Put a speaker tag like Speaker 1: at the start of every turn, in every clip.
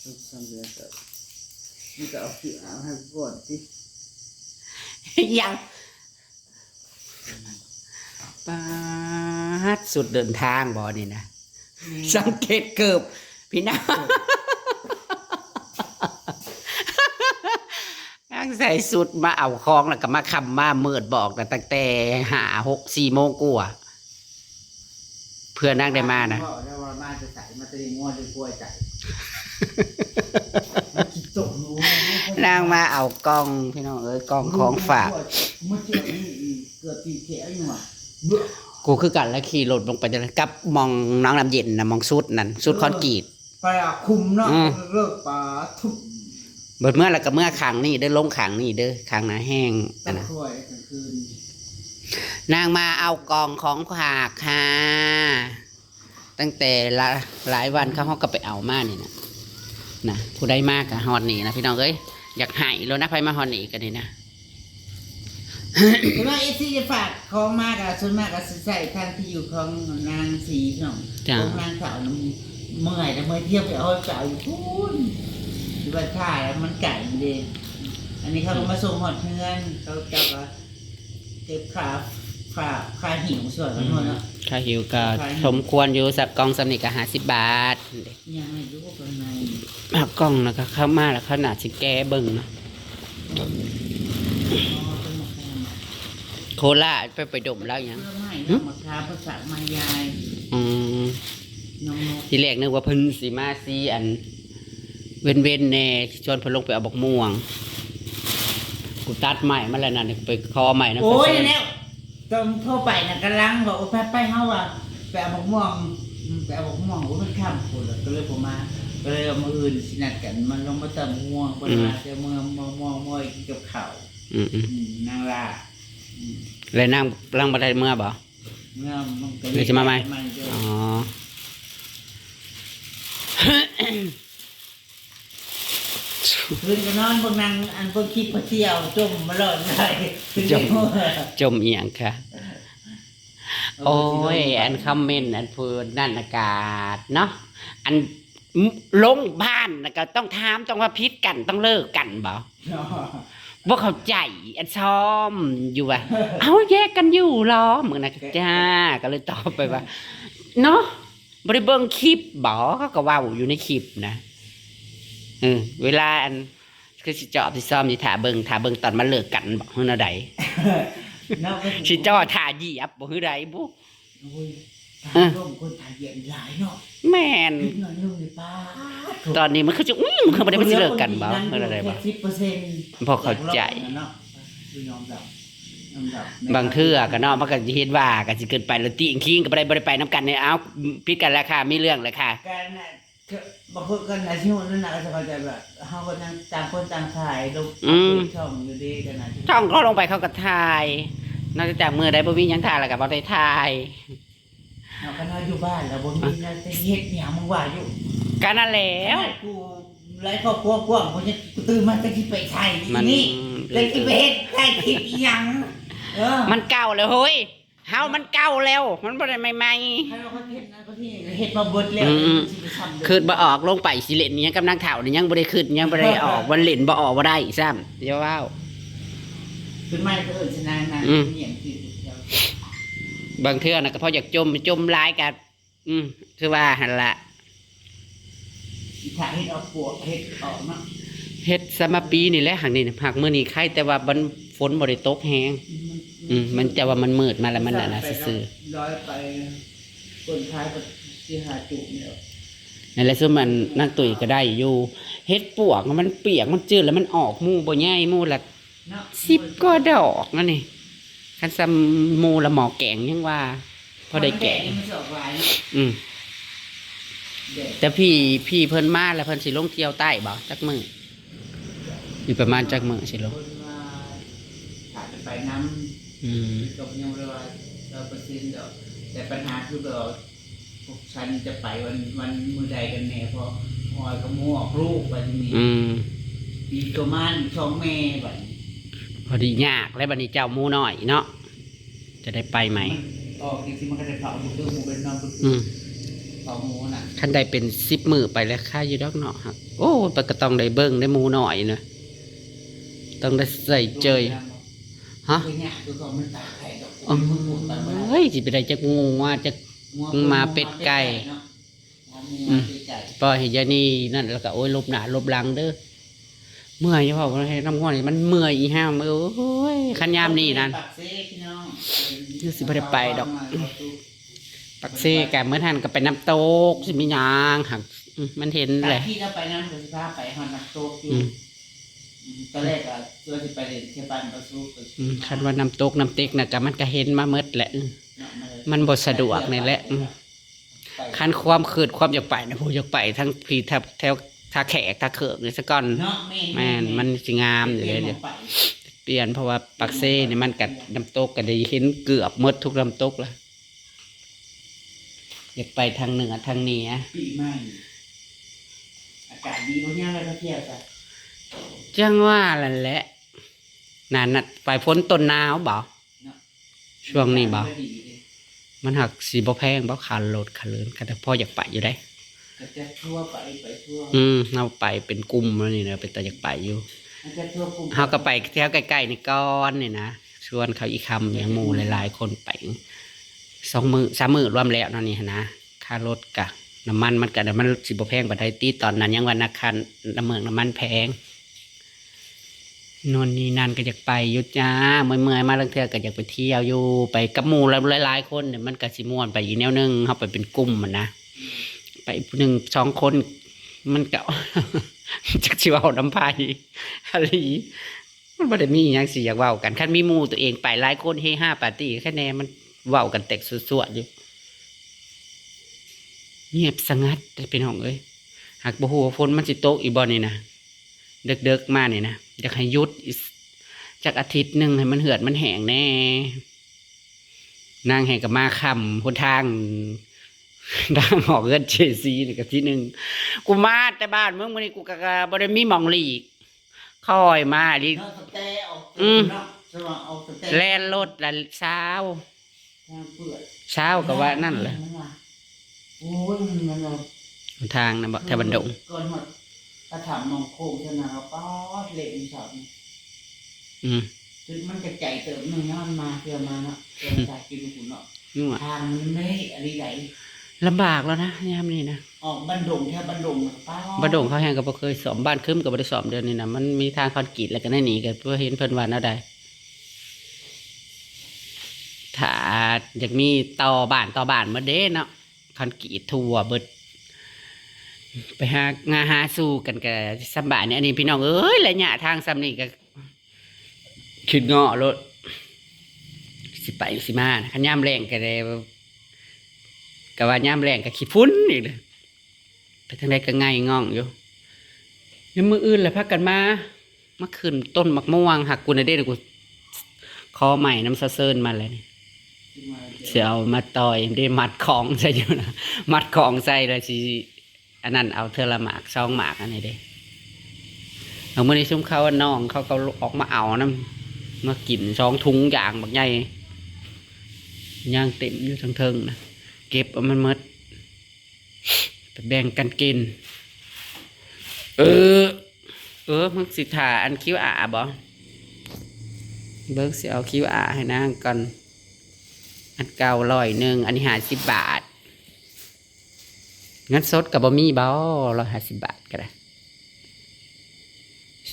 Speaker 1: ทุกสำเร็จแล้วนี่ก็เอาคือเอาให้ก่อนสิ
Speaker 2: ยังปาดสุดเดินทางบ่นี่นะสังเกตเกือบพี่น้องนั่งใส่สุดมาเอาคลองแล้วก็มาคำมาเมิดบอกแต่ตั้งแต่5-6-4 โมงกว่าเพื่อนั่งได้มานะ
Speaker 1: แล้วว่ามาจะใส่มาตีงวดจะกล้วยใจมันคิดตกรู้
Speaker 2: นั่งมาเอากล้องพี่น้องเอ้ยกล้องของฝาก
Speaker 1: เมื่อเจ็บนี่เกือบตีแขนอยู่อ่ะ
Speaker 2: กูคือกันแล้วขี่รถลงไปจะกับมองน้องน้ำเย็นนะมองสุดนั่นสุดคอนกรีต
Speaker 1: ไปคุมเนาะเลิกปลาทุบ
Speaker 2: เบิดเมื่อแล้วก็เมื่อขังนี่เด้อลงขังนี่เด้อขังหนาแห้งนะนางมาเอากองของฝากค่ะตั้งแต่หลายวันเขาก็ไปเอามานี่นะผู้ใดมากกับฮอนนี่นะพี่น้องเอ้ยอยากหายแล้วนะไปมาฮอนนี่กันนี่นะ
Speaker 1: คุณว่าที่จะฝากของมากอะส่วนมากก็ใส่ทางที่อยู่ของนางสีเนาะของนางสาวเมื่อยแต่เมื่อเทียบไปเอาสาวอยู่ทุนที่ว่าท่าแล้วมันไก่เลยอันนี้เขามาส่งหอดเพื่อนเขาจะว่าเก็บค่าหิวส่วนกันหมดเนาะ
Speaker 2: ค่าหิวก็สมควรอยู่สักกองสำนิกก็50 บาท
Speaker 1: ยังไม่รู้กันไง
Speaker 2: มากล้องแล้วก็เข้ามาแล้วขนาดสิแก้เบิ่งเนาะโคราชไปดมแล้วยัง
Speaker 1: มะขามภาษามายาย
Speaker 2: ทีแรกนึกว่าเพิ่นสีมาซีอันเว้นแน่ชวนเพิ่นลงไปเอาบักม่วงกูตัดใหม่มาแล้วนั่นไปคอใหม่นะ
Speaker 1: โอ้ยแล้วตอนเข้าไปน่ะกำลังบอกว่าไปเฮาอ่ะไปเอาบักม่วงโอ้มันข้ามคนแล้วก็เลยผมมาก็เลยเอามืออื่นสินัดกันมันลงมาเติมม่วงเวลาจะม่วงกินกับข้าวนางลา
Speaker 2: เลยนั่งลังบันไดเมื่อบ่หรือจะมาไหมอ๋อ
Speaker 1: คืนก็นอนพวกนางอันพวกคิดพวกเที่ยวจมมาเลย
Speaker 2: จมเอียงค่ะโอ้ยอันคอมเมนต์อันพูดนั่นอากาศเนาะอันลงบ้านก็ต้องถามต้องว่าพิษกันต้องเลิกกันบ่ว่าเขาใจอันซ้อมอยู่ว่ะเอาแยกกันอยู่หรอมึงนะจ้าก็เลยตอบไปว่าเนาะบริเบิงคลิปบอกเขาก็ว่าอยู่ในคลิปนะเวลาอันคือสิจอบสิซ้อมสิถ่าเบิงตอนมาเลิกกันบอกฮือนาใดสิจอถ่าเหยียบบอกฮือใดบุ
Speaker 1: คนถ่ายเหยียบหลายเนาะ
Speaker 2: แม่นตอนนี้มันคือจะมันคือไม่ได้ไปเลิกกันบ่เมื่อไรบ่พอเข้าใจบางเทื่อก็เนาะมันก็เห็นว่าก็สิเกินไปแล้วตีอิงคิงก็บ่ได้ไปน้ำกันเนี่ยเอาพิดกันราคามีเรื่องเลยค่ะ
Speaker 1: บางคนกันอาชีพนั่นน่ะก็จะเข้าใจแบบเฮาก็ต่างคนต่างถ่ายลงช่องอยู่ดีกันนะ
Speaker 2: ช่องเขาลงไปเขาก็ถ่ายนอกจากมือได้บ่มีหยังถ่ายแล้วก็บ่ได้ถ่าย
Speaker 1: เราก็นอนอยู่บ้านแล้วบ่มีนั่นจะเฮ็ดหยังมึงว่าอยู่
Speaker 2: กันนั่นแล้ว
Speaker 1: กูไล่ครอบครัวกว้างกูจะตื่นมาจะคิดไปไทยนี่จะคิดไปเฮ็ดไทยคิดหยัง
Speaker 2: มันเก่าแล้วเฮ้ยเฮามันเก่าแล้วมันบ่ได้ใหม่
Speaker 1: ๆให้เราเฮ็ดนะก็ที่เฮ็ดมาเบิดแล้ว
Speaker 2: คืนบ่ออกลงไปสิเล่นยังกำลังเฒ่านี่ยังบ่ได้ขึ้นยังบ่ได้ออกวันเล่นบ่ออกบ่ได้ซ้ำอย่าว้าว
Speaker 1: ขึ้นมาก็ชนะนะเหยียบคื
Speaker 2: อบางเทื่อน่ะก็พออยากจมลายกันคือว่าหั่นล่ะ
Speaker 1: ถ้าเฮ็ดออกปวกเฮ็ดออกเนาะ
Speaker 2: เฮ็ดสมาปีนี่แหละหักนี่หักมื้อนี้ไข่แต่ว่ามันฝนบ่ได้ตกแฮงมันแต่ว่ามันมืดมาแล้วมันน่ะซื่อ
Speaker 1: ๆร้อยไปคนท้ายก็สิหาจุเนี่ย
Speaker 2: นั่นแหละซึ่งมันนั่งตุ๋ยก็ได้อยู่เฮ็ดปวกมันเปียกมันจืดแล้วมันออกหมู่บ่ใหญ่หมู่ละ10กว่าดอกนั่นนี่คันซำหมู่ละหมอแกงยังว่าพอได้แกงแต่พี่เพิ่นมาแล้วเพิ่นสิลงเที่ยวใต้บ่จักมื้ออยู่ประมาณจักมื้อสิลง
Speaker 1: ไปน้ำจบยังเราเปอร์เซ็นต์แต่ปัญหาคือเราพวกฉันจะไปวันมือใดกันแน่เพราะออยก็มั่วลูกไปที่นี่ปีตัวมันช่องแม่แบบ
Speaker 2: พอดียากแล้วบัดนี้เจ้าหมูน้อยเนาะจะได้ไปไหม
Speaker 1: ออกจริงๆมันก็จะเผาบุกเดือดบุกเป็นนอนบุกอ สองหมูน่ะ
Speaker 2: คันใดเป็น10 มื้อไปแล้วค่าอยู่ดอกเนาะครับโอ้ปก็ต้องได้เบิ่งได้หมูหน่อยเนาะต้องได้ใส่เจยฮะ
Speaker 1: คือเนี่ยคือเขามันตายไข่ดอก
Speaker 2: อ๋อเฮ้ยสิไปได้จักงูว่าจัก มาเป็ดไก่ ปล่อยให้ยานี่นั่นแล้วก็โอ้ยลบหน้าลบหลังเด้อเมื่อยเฉพาะให้น้ำง่วงนี่มันเมื่อยอีห้ามโอ้ยคันยามนี่นั่น คือสิบ่ได้ไปดอก ปักเซ่แกเมื่อท่านก็ไปน้ำตกสิมีหยางหักมันเห็นแหละ
Speaker 1: ที่เราไปน้ำกับสิพาไปหอนน้ำตกอยู่ ตอนแรกอะตัวที่ไปเรียนเที่ยวบ้านประสูก็
Speaker 2: คันว่าน้ำตกน้ำเต็กน่ะก็มันก็เห็นมาเมดแหละมันบ่สะดวกนี่แหละคันความคืดความอยากไปนะผู้อยากไปทั้งพี่แถวท่าแขกท่าเขือกนี่ซะก่อน
Speaker 1: เนาะ
Speaker 2: แม่นมันสิงามอยู่เลยเดี๋ยวเปลี่ยนเพราะว่าปักเซ่นี่มันกับน้ำตกก็ได้เห็นเกือบหมดทุกน้ำตกแล้วอยากไปทางเหนือทางเหนือ
Speaker 1: ปีใหม่อากาศดีพวกนี้เราก็เที่ยวจ้ะ
Speaker 2: จังว่านั่นแหละนั่นน่ะไปพ้นต้นหนาวบ่ช่วงนี้บ่มันหักสีบ่แพงบ่ขาดโลดขาดเลือนก็แต่พ่ออยากไปอยู่ได้
Speaker 1: ก็จะทั่วไปทั่ว
Speaker 2: เราไปเป็นกลุ่มแล้วนี่นะเป็นแต่อยากไปอยู่
Speaker 1: มันจะทั่วกลุ่ม
Speaker 2: เฮาก็ไปแถวใกล้ๆนี่ก่อนนี่นะชวนเขาอีกคำอย่างหมู่หลายๆคนไป2 มื้อ3 มื้อรวมแล้วเนาะนี่หั้นนะค่ารถกะน้ำมันมันก็มันสิบ่แพงปานใดติตอนนั้นยังว่านาคารน้ำมันแพงนนนี่นั่นก็อยากไปอยู่จ้าเมื่อยๆมาลังเทื่อก็อยากไปเที่ยวอยู่ไปกับหมู่หลายๆคนเนี่ยมันก็สิม่วนไปอีกแนวนึงเฮาไปเป็นกลุ่มมันนะไป1 2 คนมันก็ จักสิเว้าน้ำพายอะไรมันบ่ได้มีหยังสิอยากเว้ากันคันมีหมู่ตัวเองไปหลายคนเฮฮาปาร์ตี้แค่แน่มันเว้ากันแตกสวดๆอยู่เงียบสงัดแต่เป็นห้องเอ้ยหากบ่ฮู้ว่าฝนมันสิตกอีกบ่นี่นะเด็กๆมานี่นะอยากให้หยุดจากอาทิตย์หนึ่งให้มันเหือดมันแห้งแน่นางแห่งกับมาคำหนทางทางออกเงินเจซีนี่กับที่1กูมาแต่บ้านเมื่อวันนี้กูกะบ่ได้มีหมองหลีกคอยมาดิ
Speaker 1: เนาะสเตย์ออกเนาะสว่างออกสเตย์
Speaker 2: แล่นรถละเช้า
Speaker 1: เปื่อย
Speaker 2: เช้าก็ว่านั่นแหละ
Speaker 1: โอ้ยมันเรา
Speaker 2: หนทางนะบ่แถวบันดง
Speaker 1: ก่อนหมดกระถางมองโค้งชนะเราป๊อดเละอีสอนจุดมันจะใจเติมหนึ่งมันมาเที่ยวมาเนาะเที่ยวจากกินหุ่นเนาะ
Speaker 2: นู่น
Speaker 1: ทางมันไม่อะไรไหน
Speaker 2: ลำบากแล้วนะยามนี้นะ
Speaker 1: ออกบันดงแค่บันดงป้า
Speaker 2: บันดงเขาแห้งก็บ่เคยสอมบ้านขึ้นก็บ่ได้สอมเดือนนี้นะมันมีทางคอนกรีตแล้วก็ได้หนีกันเพื่อเห็นเพิ่นว่าแนวใดถ้าอยากมีต่อบ้านมาเด้เนาะคอนกรีตทั่วเบิดไปหาสู้กันก็สำบายเนี่ยอันนี้พี่น้องเอ้ยระยะทางซ้ำนี่ก็ขึ้นเงาะรถสิไปสิมานะคันยามแรงก็ได้ก็ว่ายามแรงก็ขี้ฝุ่นอีกเลยไปทางใดก็ง่ายง่องอยู่ยังมืออื่นแหละพักกันมาขึ้นต้นมะม่วงหักกูในะเด้กูคอใหม่น้ำซาเซินมาเลยนี่เสียเอามาต่อยได้มัดของใส่อยู่นะมัดของใส่เลยสิอันนั้นเอาเทอละหมาก2 หมากอันนี้เด้เอามื่อนี้ซุ่มเขาน้องเขาออกมาเอานะมากิน2 ถุงอย่างบักใหญ่ย่างเต็มอยู่ทั้งเทิงนะเก็บเอามันหมดไปแบ่งกันกินมึงสิถ่าอันคิ้วอาบ่เบิกสิเอาคิ้วอาให้นางก่อนอันเก่า100อันนี้50 บาทงั้นสดกับบ่มีบ่150 บาทก็ได้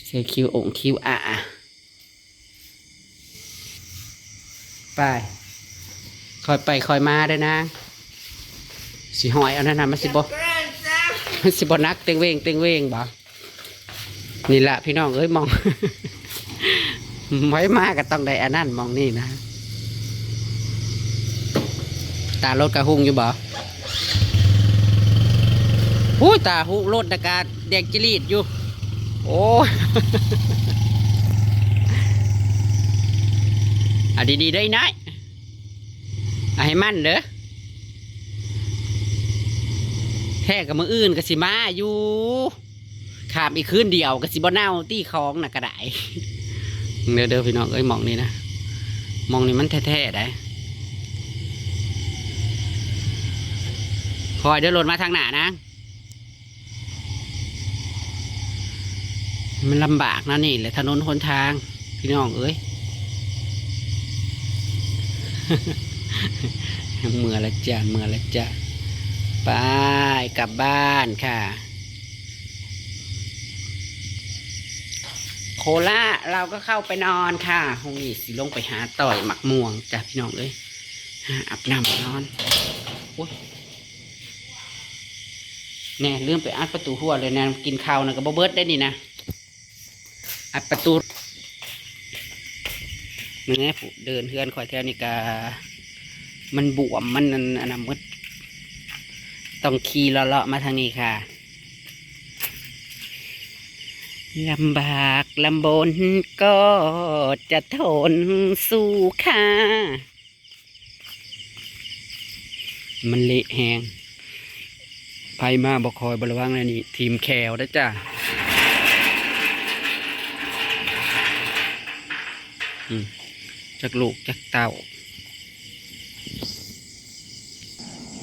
Speaker 2: ใส่คิ้วคิ้วอาไปคอยไปคอยมาได้นะสิหอยเอานั่นน่ะมันสิบ่นักเต็งเวงบ่นี่แหละพี่น้องเอ้ยมอง ไว้มาก็ต้องได้อันนั้นมองนี่นะตารถกระหุงอยู่บ่หู้ตาหูรถอากาศแดงจิรีดอยู่โอ้ย ดีๆได้นะให้มั่นเด้อแท้กับมืออื่นก็สิมาอยู่ขามอีกคืนเดียวก็สิบ่เน่าตี้คลองน่ะก็ได้ เด้อพี่น้องเอ้ยมองนี่นะมองนี่มันแท้ๆได้ห อยเดินรถมาทางหน้านะมันลำบากนะนี่แหละถนนหนทางพี่น้องเอ้ย เมื่อละจ้ะเมื่อละจ้ะไปกลับบ้านค่ะโคล่าเราก็เข้าไปนอนค่ะห้องนี้สิลงไปหาต่อยหมักม่วงจ้ะพี่น้องเอ้ยอาบน้ำนอนโอ้ยแน่ลืมไปอัดประตูหัวเลยนะกินข้าวนะกับเบิร์ดได้นี่นะอัดประตูมันแน่ผู้เดินเฮือนคอยแถวนี่กามันบวมมันอันนั้นมดต้องขี่เลาะๆมาทางนี้ค่ะลำบากลำบนก็จะทนสู้ค่ะมันเละแหงไผมาบอกคอยบระวังเลยนี่ทีมแคลได้จ้ะจากลูกจากเต่า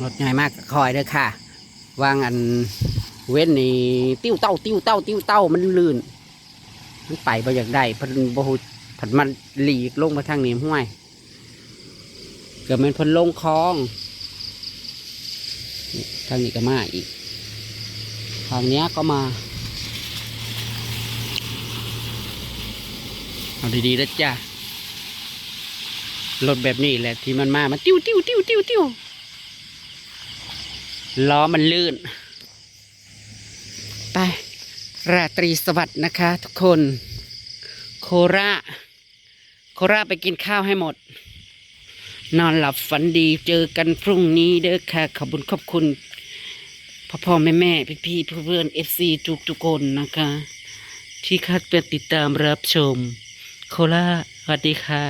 Speaker 2: รถใหญ่มากคอยเด้อค่ะวางอันเว้นนี่ติ้วเต้าติ้วเต้าติ้วเต้ามันลื่นมันไปบ่อยากได้พันบ่หูพันมันหลีกลงมาทางนี้ห้วยเกิดมันพันลงคลองทางนี้ก็มาอีกทางเนี้ยก็มาเอาดีๆแล้วจ้ะรถแบบนี้แหละที่มันมามันติ้วติ้วติ้วติ้วติ้วล้อมันลื่นไปราตรีสวัสดิ์นะคะทุกคนโคราชไปกินข้าวให้หมดนอนหลับฝันดีเจอกันพรุ่งนี้เด้อค่ะขอบคุณพ่อแม่พี่เพื่อนFC ทุกคนนะคะที่คัดเป็นติดตามรับชมโคราชสวัสดีค่ะ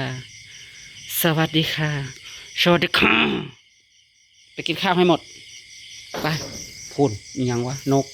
Speaker 2: สวัสดีค่ะสวัสดีค่ะไปกินข้าวให้หมดไปพูนยังวะนก